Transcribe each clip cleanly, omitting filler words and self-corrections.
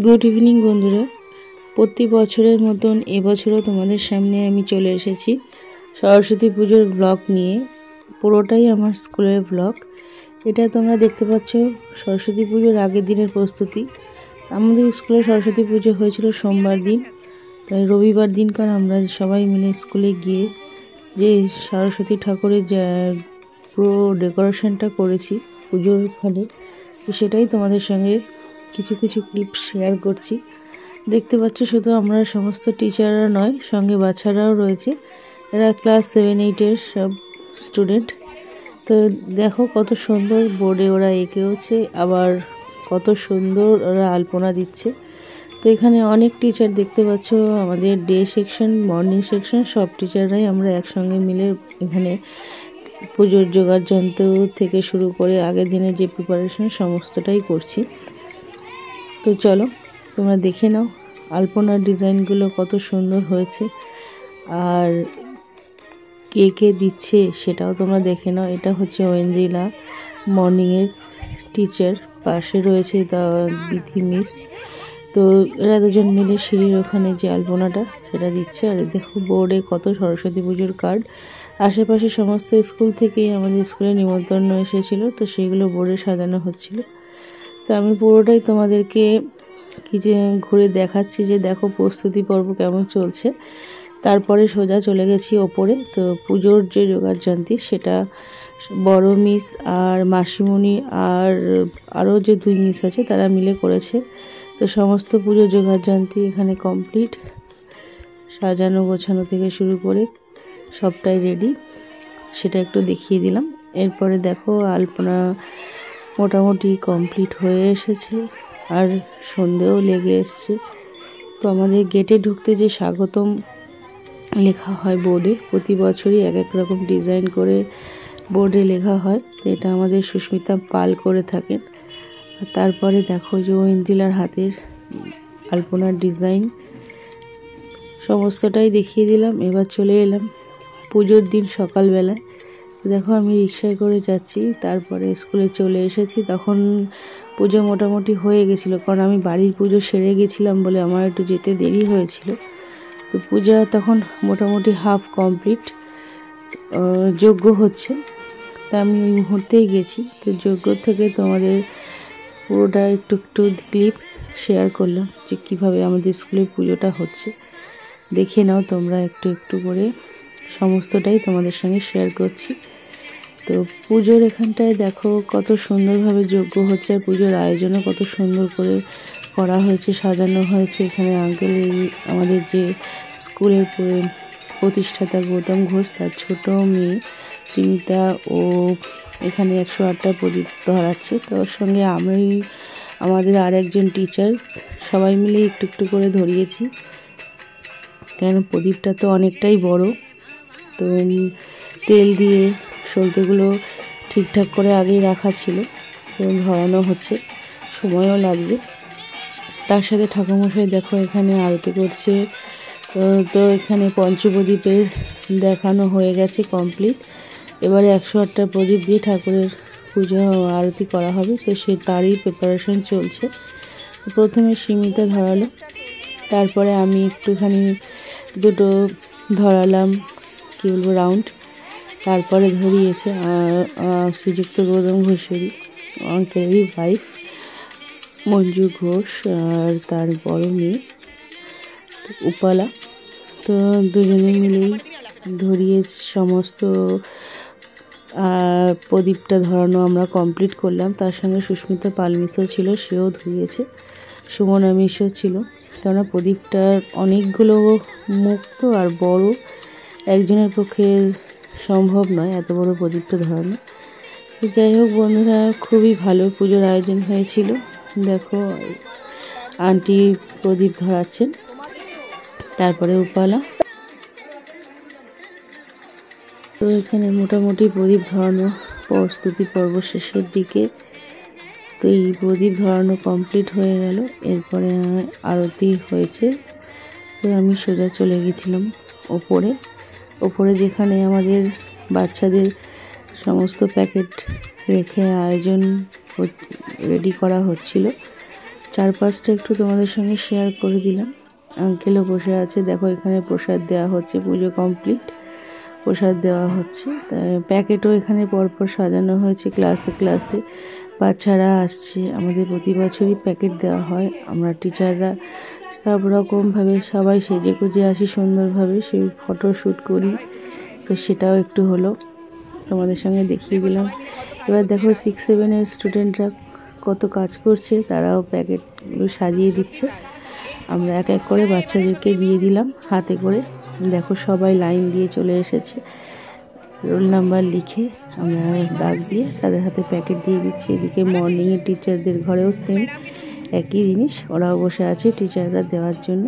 Good evening বন্ধুরা। প্রতি বছরের মতন এবছরও তোমাদের সামনে আমি চলে এসেছি সরস্বতী পুজোর ব্লগ নিয়ে। পুরোটাই আমার স্কুলের ব্লগ। এটা তোমরা দেখতে পাচ্ছ সরস্বতী পুজোর আগের দিনের প্রস্তুতি। আমাদের স্কুলে সরস্বতী পুজো হয়েছিল সোমবার দিন, তাই রবিবার দিনকার আমরা সবাই মিলে স্কুলে গিয়ে যে সরস্বতী ঠাকুরের যা পুরো ডেকোরেশনটা করেছি পুজোর ওখানে, তো সেটাই তোমাদের সঙ্গে কিছু কিছু ক্লিপ শেয়ার করছি। দেখতে পাচ্ছ শুধু আমরা সমস্ত টিচাররা নয়, সঙ্গে বাচ্চারাও রয়েছে। এরা ক্লাস 7-8-এর সব স্টুডেন্ট। তো দেখো কত সুন্দর বোর্ডে ওরা এঁকেওছে, আবার কত সুন্দর ওরা আলপনা দিচ্ছে। তো এখানে অনেক টিচার দেখতে পাচ্ছ, আমাদের ডে সেকশন, মর্নিং সেকশন সব টিচাররাই আমরা একসঙ্গে মিলে এখানে পুজোর জোগাড় যন্ত্র থেকে শুরু করে আগের দিনের যে প্রিপারেশন সমস্তটাই করছি। তো চলো তোমরা দেখে নাও আলপনার ডিজাইনগুলো কত সুন্দর হয়েছে, আর কে কে দিচ্ছে সেটাও তোমরা দেখে নাও। এটা হচ্ছে ওয়েঞ্জিলা মর্নিংয়ের টিচার, পাশে রয়েছে দিদি মিস। তো এরা দুজন মিলে সিঁড়ির ওখানে যে আলপনাটা সেটা দিচ্ছে। আর দেখো বোর্ডে কত সরস্বতী পুজোর কার্ড। আশেপাশে সমস্ত স্কুল থেকেই আমাদের স্কুলে নিমন্ত্রণ এসেছিলো, তো সেইগুলো বোর্ডে সাজানো হচ্ছিল। তো আমি পুরোটাই তোমাদেরকে কিছু ঘুরে দেখাচ্ছি যে দেখো প্রস্তুতি পর্ব কেমন চলছে। তারপরে সোজা চলে গেছি ওপরে। তো পুজোর যে জোগাড়যন্ত্র সেটা বড় মিস আর মাসিমণি আর আরও যে 2 মিস আছে তারা মিলে করেছে। তো সমস্ত পুজোর জোগাড়যন্ত্র এখানে কমপ্লিট, সাজানো গোছানো থেকে শুরু করে সবটাই রেডি, সেটা একটু দেখিয়ে দিলাম। এরপরে দেখো আলপনা মোটামুটি কমপ্লিট হয়ে এসেছে, আর সন্ধেও লেগে এসছে। তো আমাদের গেটে ঢুকতে যে স্বাগতম লেখা হয় বোর্ডে, প্রতি বছরই এক এক রকম ডিজাইন করে বোর্ডে লেখা হয়। তো এটা আমাদের সুস্মিতা পাল করে থাকেন। আর তারপরে দেখো যে ওয়েঞ্জিলার হাতের আলপনার ডিজাইন সমস্তটাই দেখিয়ে দিলাম। এবার চলে এলাম পুজোর দিন সকালবেলায়। দেখো আমি রিক্সায় করে যাচ্ছি, তারপরে স্কুলে চলে এসেছি। তখন পুজো মোটামুটি হয়ে গেছিলো, কারণ আমি বাড়ির পুজো সেরে গেছিলাম বলে আমার একটু যেতে দেরি হয়েছিল। তো পূজা তখন মোটামুটি হাফ কমপ্লিট, যজ্ঞ হচ্ছে। তা আমি ওই মুহূর্তেই গেছি। তো যজ্ঞ থেকে তোমাদের পুরোটা একটু একটু ক্লিপ শেয়ার করলাম যে কীভাবে আমাদের স্কুলে পুজোটা হচ্ছে। দেখে নাও তোমরা একটু একটু করে, সমস্তটাই তোমাদের সঙ্গে শেয়ার করছি। তো পুজোর এখানটায় দেখো কত সুন্দরভাবে যজ্ঞ হচ্ছে, পুজোর আয়োজনও কত সুন্দর করে করা হয়েছে, সাজানো হয়েছে। এখানে আঙ্কেল আমাদের যে স্কুলের প্রতিষ্ঠাতা গৌতম ঘোষ, তার ছোট মেয়ে স্মিতা, ও এখানে 108টা প্রদীপ ধরাচ্ছে। তো ওর সঙ্গে আমি, আমাদের আর একজন টিচার, সবাই মিলে একটু একটু করে ধরিয়েছি, কেন প্রদীপটা তো অনেকটাই বড়। তো তেল দিয়ে সলতেগুলো ঠিকঠাক করে আগেই রাখা ছিল, তো ধরানো হচ্ছে, সময়ও লাগবে। তার সাথে ঠাকুরমশাই দেখো এখানে আরতি করছে। তো এখানে পঞ্চপ্রদীপের দেখানো হয়ে গেছে কমপ্লিট। এবারে 108টা প্রদীপ দিয়ে ঠাকুরের পুজো আরতি করা হবে। তো তারই প্রিপারেশন চলছে। প্রথমে সীমিতা ধরালো, তারপরে আমি একটুখানি দুটো ধরালাম, কী বলবো, রাউন্ড। তারপরে ধরিয়েছে শ্রীযুক্ত গৌতম ঘোষেরই আঙ্কেলেরই ওয়াইফ মঞ্জু ঘোষ আর তার বড় মেয়ে উপালা। তো দুজনে মিলেই ধরিয়ে সমস্ত প্রদীপটা ধরানো আমরা কমপ্লিট করলাম। তার সঙ্গে সুস্মিতা পাল মিসও ছিল, সেও ধরিয়েছে। সুমনা মিসও ছিল, কেননা প্রদীপটার অনেকগুলো মুখ তো আর বড়, একজনের পক্ষে সম্ভব নয় এত বড় প্রদীপটা ধরানো। যাই হোক বন্ধুরা, খুবই ভালো পুজোর আয়োজন হয়েছিল। দেখো আন্টি প্রদীপ ধরাচ্ছেন, তারপরে উপালা। তো এখানে মোটামুটি প্রদীপ ধরানো প্রস্তুতি পর্ব শেষের দিকে। তো এই প্রদীপ ধরানো কমপ্লিট হয়ে গেল, এরপরে আরতি হয়েছে। তো আমি সোজা চলে গেছিলাম ওপরে যেখানে আমাদের বাচ্চাদের সমস্ত প্যাকেট রেখে আয়োজন রেডি করা হচ্ছিল। চারপাশটা একটু তোমাদের সঙ্গে শেয়ার করে দিলাম। আঙ্কেলও বসে আছে, দেখো এখানে প্রসাদ দেওয়া হচ্ছে, পুজো কমপ্লিট, প্রসাদ দেওয়া হচ্ছে। প্যাকেটও এখানে পরপর সাজানো হয়েছে, ক্লাসে ক্লাসে বাচ্চারা আসছে। আমাদের প্রতি বছরই প্যাকেট দেওয়া হয়। আমরা টিচাররা সব রকমভাবে সবাই সেজে গুজে আসি সুন্দরভাবে, সেই ফটো শ্যুট করি। তো সেটাও একটু হলো, তোমাদের সঙ্গে দেখিয়ে দিলাম। এবার দেখো 6-7 স্টুডেন্টরা কত কাজ করছে, তারাও প্যাকেটগুলো সাজিয়ে দিচ্ছে। আমরা এক এক করে বাচ্চাদেরকে দিয়ে দিলাম হাতে করে। দেখো সবাই লাইন দিয়ে চলে এসেছে, রোল নাম্বার লিখে আমরা দাগ দিয়ে তাদের হাতে প্যাকেট দিয়ে দিচ্ছি। এদিকে মর্নিংয়ে টিচারদের ঘরেও সেম একই জিনিস, ওরাও বসে আছে টিচাররা দেওয়ার জন্য।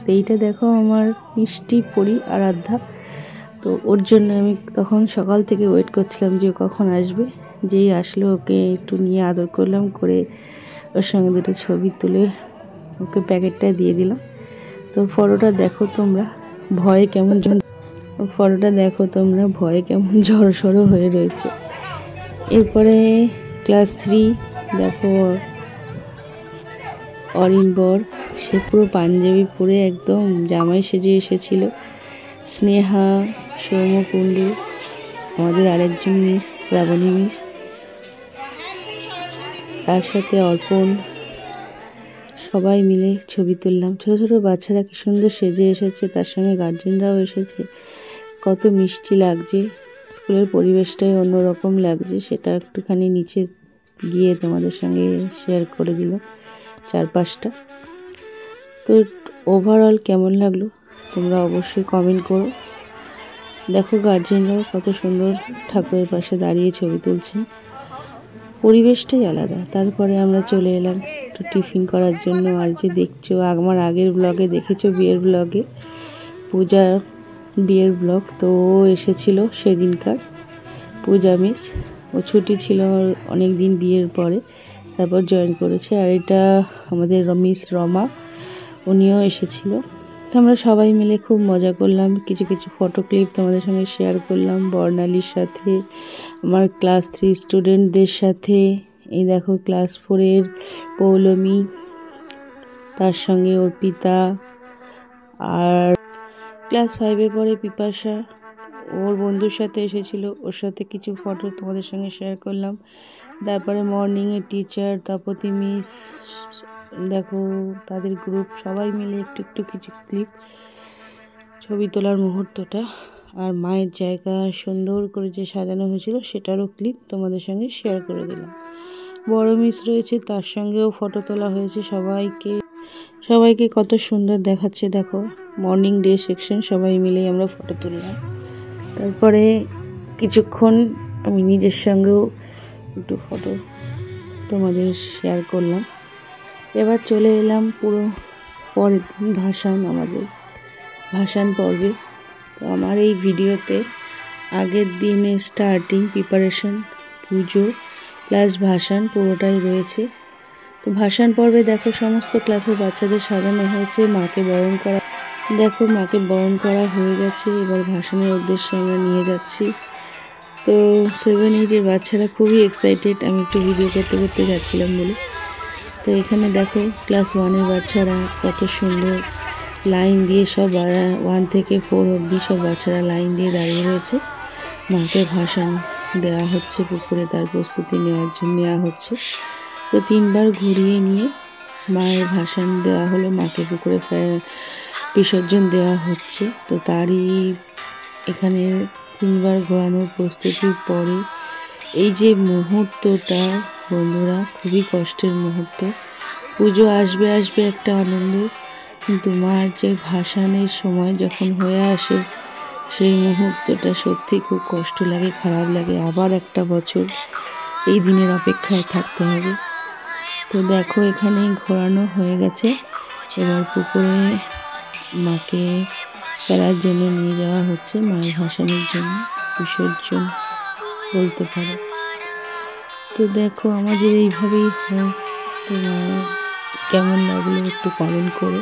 তো এইটা দেখো আমার মিষ্টি পড়ি আরাধ্যা। তো ওর জন্য আমি তখন সকাল থেকে ওয়েট করছিলাম যে কখন আসবে। যেই আসলো ওকে একটু নিয়ে আদর করলাম, করে ওর সঙ্গে দুটো ছবি তুলে ওকে প্যাকেটটা দিয়ে দিলাম। তো ফটোটা দেখো তোমরা, ভয়ে কেমন জড়সড় হয়ে রয়েছে। এরপরে ক্লাস 3 দেখো অরিনবর, সে পুরো পাঞ্জাবি পরে একদম জামাই সেজে এসেছিল। স্নেহা, সৌমকুণ্ডু, আমাদের আরেকজন মিস শ্রাবণী মিস, তার সাথে অর্পণ, সবাই মিলে ছবি তুললাম। ছোটো ছোটো বাচ্চারা কি সুন্দর সেজে এসেছে, তার সঙ্গে গার্জেনরাও এসেছে। কত মিষ্টি লাগছে, স্কুলের পরিবেশটাই অন্যরকম লাগছে। সেটা একটুখানি নিচে গিয়ে তোমাদের সঙ্গে শেয়ার করে দিলাম চারপাশটা। তো ওভারঅল কেমন লাগলো তোমরা অবশ্যই কমেন্ট করো। দেখো গার্জেনরাও কত সুন্দর ঠাকুরের পাশে দাঁড়িয়ে ছবি তুলছেন, পরিবেশটাই আলাদা। তারপরে আমরা চলে এলাম একটু টিফিন করার জন্য। আর যে দেখছো, আমার আগের ব্লগে দেখেছো, বিয়ের ব্লগে, পূজার বিয়ের ব্লগ, তো ও এসেছিল সেদিনকার, পূজা মিস। ও ছুটি ছিল অনেক দিন বিয়ের পরে, তারপর জয়েন করেছে। আর এটা আমাদের মিস রমা, উনিও এসেছিল। তো আমরা সবাই মিলে খুব মজা করলাম, কিছু কিছু ফটো ক্লিপ তোমাদের সঙ্গে শেয়ার করলাম বর্ণালীর সাথে, আমার ক্লাস 3 স্টুডেন্টদের সাথে। এই দেখো ক্লাস 4 পৌলমী, তার সঙ্গে অর্পিতা, আর ক্লাস 5 পরে পিপাসা, ওর বন্ধুর সাথে এসেছিল, ওর সাথে কিছু ফটো তোমাদের সঙ্গে শেয়ার করলাম। তারপরে মর্নিংয়ে টিচার তপতি মিস, দেখো তাদের গ্রুপ, সবাই মিলে একটু একটু কিছু ক্লিপ, ছবি তোলার মুহূর্তটা। আর মায়ের জায়গা সুন্দর করে যে সাজানো হয়েছিল সেটারও ক্লিপ তোমাদের সঙ্গে শেয়ার করে দিলাম। বড় মিস রয়েছে, তার সঙ্গেও ফটো তোলা হয়েছে। সবাইকে কত সুন্দর দেখাচ্ছে দেখো। মর্নিং ডে সেকশন, সবাই মিলেই আমরা ফটো তুললাম। তারপরে কিছুক্ষণ আমি নিজের সঙ্গেও একটু ফটো তোমাদের শেয়ার করলাম। এবার চলে এলাম পুরো পরের দিন আমাদের ভাসান পর্বে। তো আমার এই ভিডিওতে আগের দিনের স্টার্টিং, প্রিপারেশন, পুজো প্লাস ভাসান পুরোটাই রয়েছে। তো ভাসান পর্বে দেখো সমস্ত ক্লাসের বাচ্চাদের সাজানো হয়েছে। মাকে বরণ করা, দেখো মাকে বরণ করা হয়ে গেছে। এবার ভাসানের উদ্দেশ্যে আমরা নিয়ে যাচ্ছি। তো 7-8 বাচ্চারা খুবই এক্সাইটেড, আমি একটু ভিডিও করতে যাচ্ছিলাম বলে। তো এখানে দেখো ক্লাস 1 বাচ্চারা কত সুন্দর লাইন দিয়ে, সব 1 থেকে 4 অবধি সব বাচ্চারা লাইন দিয়ে দাঁড়িয়ে রয়েছে। মাকে ভাসান দেওয়া হচ্ছে পুকুরে, তার প্রস্তুতি নেওয়া হচ্ছে। তো 3বার ঘুরিয়ে নিয়ে মায়ের ভাসান দেওয়া হলো, মাকে পুকুরে বিসর্জন দেওয়া হচ্ছে। তো তারই এখানে 3বার ঘোরানোর প্রস্তুতির পরে এই যে মুহূর্তটা বন্ধুরা, খুবই কষ্টের মুহূর্ত। পুজো আসবে একটা আনন্দ, কিন্তু মার যে ভাসানের সময় যখন হয়ে আসে, সেই মুহূর্তটা সত্যি খুব কষ্ট লাগে, খারাপ লাগে। আবার একটা বছর এই দিনের অপেক্ষায় থাকতে হবে। তো দেখো এখানে ঘোরানো হয়ে গেছে। এবার পুকুরে মাকে ফেলার জন্য নিয়ে যাওয়া হচ্ছে, মায়ের ভাসানের জন্য, বিসর্জন বলতে পারো। তো দেখো আমাদের এইভাবেই হয়। তোমার কেমন লাগলো একটু কমেন্ট করো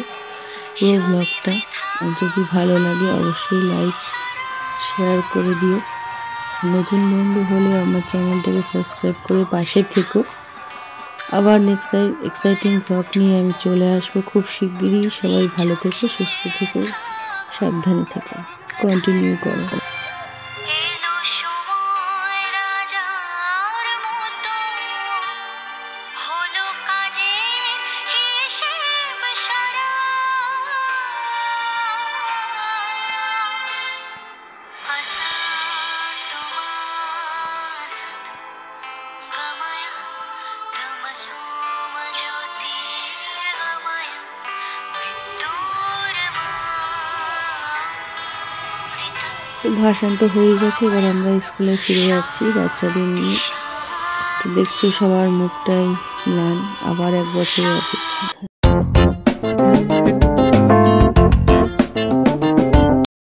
পুরো ব্লগটা। যদি ভালো লাগে অবশ্যই লাইক শেয়ার করে দিও। নতুন বন্ধু হলে আমার চ্যানেলটাকে সাবস্ক্রাইব করে পাশে থেকো। আবার নেক্সট এক্সাইটিং ব্লগ নিয়ে আমি চলে আসবো খুব শিগগিরই। সবাই ভালো থেকো, সুস্থ থেকো, সাবধানে থেকো, কন্টিনিউ করো। তো ভাসান তো হয়ে গেছে, এবার আমরা স্কুলে ফিরে যাচ্ছি বাচ্চাদের নিয়ে। তো দেখছো সবার মুখটাই ম্লান, আবার এক বছরের অপেক্ষা।